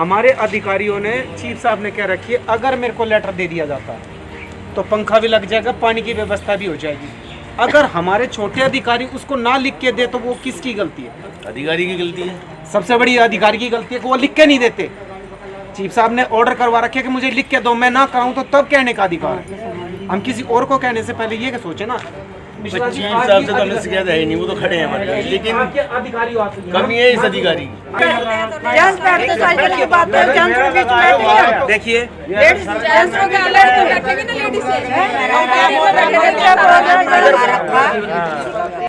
हमारे अधिकारियों ने, चीफ साहब ने कह रखी है, अगर मेरे को लेटर दे दिया जाता तो पंखा भी लग जाएगा, पानी की व्यवस्था भी हो जाएगी। अगर हमारे छोटे अधिकारी उसको ना लिख के दे तो वो किसकी गलती है? अधिकारी की गलती है। सबसे बड़ी अधिकारी की गलती है कि वो लिख के नहीं देते। चीफ साहब ने ऑर्डर करवा रखे कि मुझे लिख के दो, मैं ना कराऊं तो तब कहने का अधिकार है। हम किसी और को कहने से पहले ये सोचे ना। चीफ साहब से तो हमें शिकायत है ही नहीं, वो तो खड़े हैं हमारे पास, लेकिन कमी है इस अधिकारी की। देखिए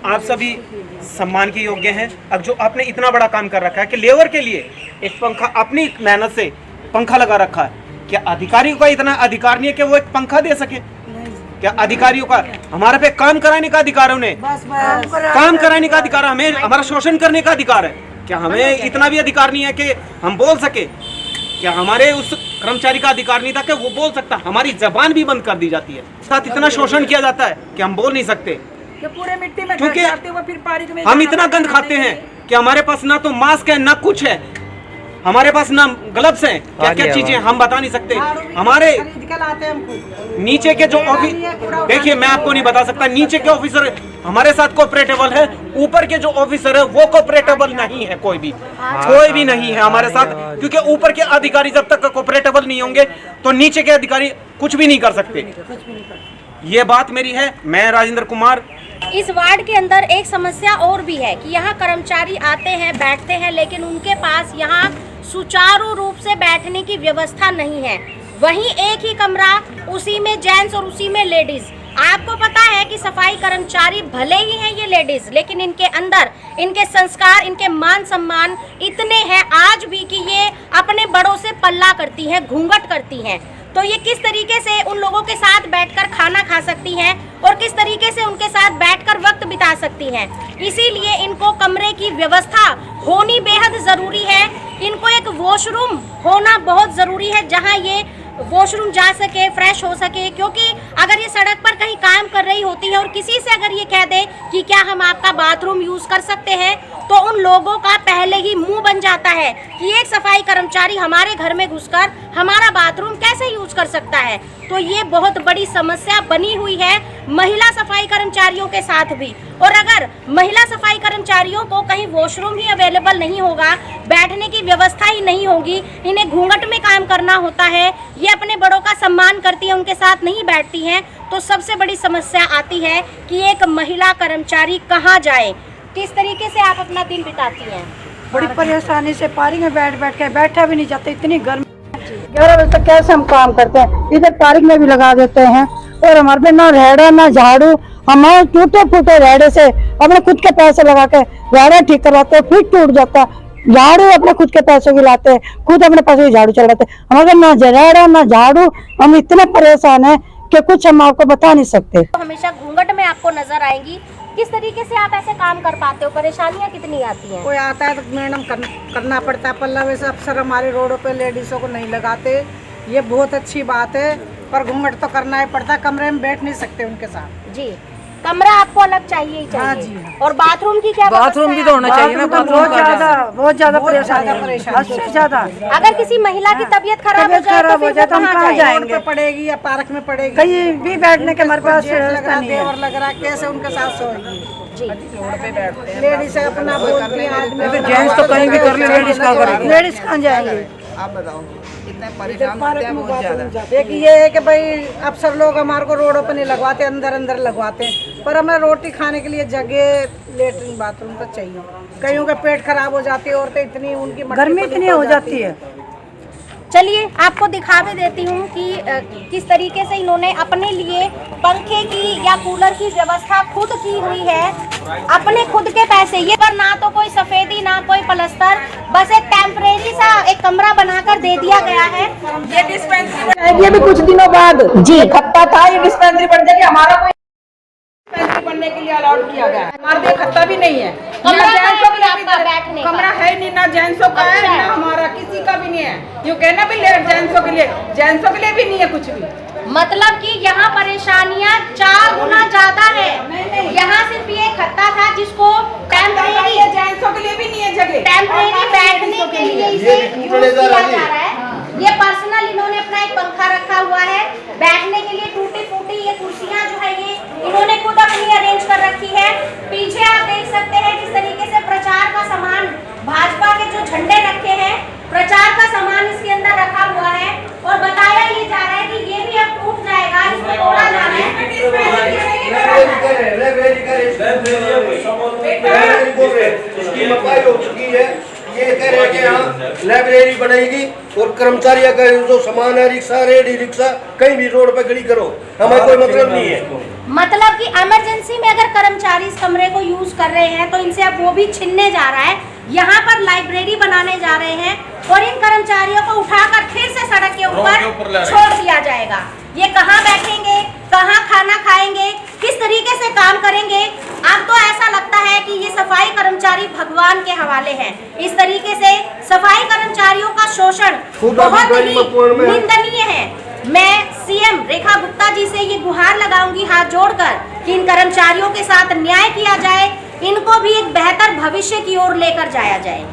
आप सभी सम्मान के योग्य हैं। अब जो आपने इतना बड़ा काम कर रखा है कि लेबर के लिए एक पंखा, अपनी मेहनत से पंखा लगा रखा है, क्या अधिकारियों का इतना अधिकार नहीं है कि वो एक पंखा दे सके? क्या अधिकारियों का हमारे पे काम कराने का अधिकार है? उन्हें काम कराने का अधिकार है, हमें हमारा शोषण करने का अधिकार है। क्या हमें इतना भी अधिकार नहीं है कि हम बोल सके? क्या हमारे उस कर्मचारी का अधिकार नहीं था कि वो बोल सकता? हमारी जबान भी बंद कर दी जाती है, साथ इतना शोषण किया जाता है कि हम बोल नहीं सकते, पूरे मिट्टी में क्योंकि फिर पारी में हम इतना गंद खाते हैं कि हमारे पास ना तो मास्क है ना कुछ है, हमारे पास ना ग्लव्स हैं, क्या क्या चीजें हम बता नहीं सकते। हमारे नीचे के जो ऑफिस, देखिए मैं आपको नहीं बता सकता, नीचे के ऑफिसर हमारे साथ कोऑपरेटेबल है, ऊपर के जो ऑफिसर है वो कोऑपरेटेबल नहीं है, कोई भी नहीं है हमारे साथ, क्योंकि ऊपर के अधिकारी जब तक कोऑपरेटेबल नहीं होंगे तो नीचे के अधिकारी कुछ भी नहीं कर सकते। ये बात मेरी है। मैं राजेंद्र कुमार। इस वार्ड के अंदर एक समस्या और भी है कि यहाँ कर्मचारी आते हैं, बैठते हैं, लेकिन उनके पास यहाँ सुचारू रूप से बैठने की व्यवस्था नहीं है। वहीं एक ही कमरा, उसी में जेंट्स और उसी में लेडीज। आपको पता है कि सफाई कर्मचारी भले ही हैं ये लेडीज, लेकिन इनके अंदर इनके संस्कार, इनके मान सम्मान इतने हैं आज भी कि ये अपने बड़ों से पल्ला करती हैं, घूंघट करती हैं। तो ये किस तरीके से उन लोगों के साथ बैठकर खाना खा सकती हैं और किस तरीके से उनके साथ बैठकर वक्त बिता सकती हैं। इसीलिए इनको कमरे की व्यवस्था होनी बेहद ज़रूरी है। इनको एक वॉशरूम होना बहुत ज़रूरी है जहां ये वॉशरूम जा सके, फ्रेश हो सके, क्योंकि अगर ये सड़क पर कहीं काम कर रही होती है और किसी से अगर ये कह दे कि क्या हम आपका बाथरूम यूज़ कर सकते हैं, तो उन लोगों का पहले ही मुंह बन जाता है कि एक सफाई कर्मचारी हमारे घर में घुसकर हमारा बाथरूम कैसे यूज कर सकता है। तो ये बहुत बड़ी समस्या बनी हुई है महिला सफाई कर्मचारियों के साथ भी। और अगर महिला सफाई कर्मचारियों को कहीं वॉशरूम ही अवेलेबल नहीं होगा, बैठने की व्यवस्था ही नहीं होगी, इन्हें घूंघट में काम करना होता है, ये अपने बड़ों का सम्मान करती है, उनके साथ नहीं बैठती हैं, तो सबसे बड़ी समस्या आती है कि एक महिला कर्मचारी कहाँ जाए। किस तरीके से आप अपना दिन बिताती हैं? बड़ी परेशानी से पार्क में बैठ के बैठा भी नहीं जाता, इतनी गर्मी। 11 बजे तक कैसे हम काम करते हैं, इधर पार्क में भी लगा देते हैं और हमारे पे ना रेड़ा ना झाड़ू, हमारे टूटे फूटे रेड़े से अपने खुद के पैसे लगा के रेड़ा ठीक करवाते हैं, फिर टूट जाता, झाड़ू अपने खुद के पैसे भी लाते हैं, खुद अपने पैसे की झाड़ू चलाते हैं। हमारे ना रेड़ा ना झाड़ू, हम इतने परेशान है कि कुछ हम आपको बता नहीं सकते। हमेशा घूंघट में आपको नजर आएंगी। किस तरीके से आप ऐसे काम कर पाते हो? परेशानियां कितनी आती हैं? कोई आता है तो मैडम करना पड़ता है, पल्ला वैसे अफसर हमारे रोडों पे लेडीजों को नहीं लगाते, ये बहुत अच्छी बात है, पर घूंघट तो करना ही पड़ता है, कमरे में बैठ नहीं सकते उनके साथ। जी, कमरा आपको अलग चाहिए ही चाहिए। हाँ जी। और बाथरूम की क्या? बाथरूम भी तो होना चाहिए ना। बहुत ज्यादा परेशान, सबसे ज्यादा। अगर किसी महिला की तबीयत खराब हो जाए तो फिर हम कहाँ जाएंगे? पड़ेगी या पार्क में पड़ेगी, कहीं भी बैठने के हमारे पास देवर लग रहा, कैसे उनके साथ सोएगी? लेडीज अपना बोलती है, आदमी जेंट्स तो कहीं भी कर ले, लेडीज कहाँ करेंगे? लेडीज कहाँ जाएंगे? आप बताओ कितने परेशान होते हैं, बहुत ज्यादा। एक ये है कि भाई अफसर लोग हमारे को रोडों पर नहीं लगवाते, अंदर लगवाते हैं, पर हमें रोटी खाने के लिए जगह, लेटरिन बाथरूम तो चाहिए। कईयों का पेट खराब हो जाती है, औरतें इतनी, उनकी गर्मी इतनी हो जाती है। चलिए आपको दिखा भी देती हूँ कि किस तरीके से इन्होंने अपने लिए पंखे की या कूलर की व्यवस्था खुद की हुई है, अपने खुद के पैसे। ये पर ना तो कोई सफेदी ना कोई पलस्तर, बस एक टेम्परेरी सा एक कमरा बनाकर दे दिया गया है। ये डिस्पेंसरी ये भी कुछ दिनों बाद जी खत्ता था, ये डिस्पेंसरी बन जाएगी। हमारा कोई बनने के लिए अलाउड किया गया है। हमारे खत्ता भी नहीं है, कमरा ना जेंट्सों के लिए आपका बैठने भी का? कमरा है नहीं, ना जेंट्सों का है अच्छा। ना हमारा किसी का भी नहीं है। यूँ कहना भी जेंट्सों के लिए भी नहीं है कुछ भी। मतलब कि यहाँ परेशानियाँ 4 गुना ज्यादा है। यहाँ सिर्फ ये खत्ता था जिसको टेम्परेरी जेंट्सों के लिए भी नहीं है जगह, टेम्परेरी बैठने के लिए इसे यूज किया जा रहा है। ये पर्सनल इन्होंने अपना एक पंखा रखा हुआ है, बैठने के लिए टूटी फूटी ये कुर्सियां जो है ये इन्होंने खुद अपनी अरेंज कर रखी है। पीछे आप देख सकते हैं किस तरीके से प्रचार का सामान, भाजपा के जो झंडे रखे हैं, प्रचार का सामान इसके अंदर रखा हुआ है और बताया ये जा रहा है कि ये भी अब टूट जाएगा, इसको तोड़ा जा रहा है। हो चुकी है, ये कह रहे हैं कि यहाँ लाइब्रेरी बनेगी और कर्मचारियों का जो सामान है, रिक्शा, रेडी रिक्शा, कहीं भी रोड पे खड़ी करो, हमें कोई मतलब नहीं है। मतलब कि इमरजेंसी में अगर कर्मचारी इस कमरे को यूज कर रहे हैं तो इनसे अब वो भी छीनने जा रहा है। यहाँ पर लाइब्रेरी बनाने जा रहे हैं और इन कर्मचारियों को उठाकर फिर से सड़क के ऊपर छोड़ दिया जाएगा। ये कहाँ बैठेंगे, कहाँ खाना खाएंगे, किस तरीके से काम करेंगे? अब तो ऐसा लगता है कि ये सफाई कर्मचारी भगवान के हवाले हैं। इस तरीके से सफाई कर्मचारियों का शोषण बहुत ही निंदनीय है। मैं सीएम रेखा गुप्ता जी से ये गुहार लगाऊंगी हाथ जोड़कर कि इन कर्मचारियों के साथ न्याय किया जाए, इनको भी एक बेहतर भविष्य की ओर लेकर जाया जाए।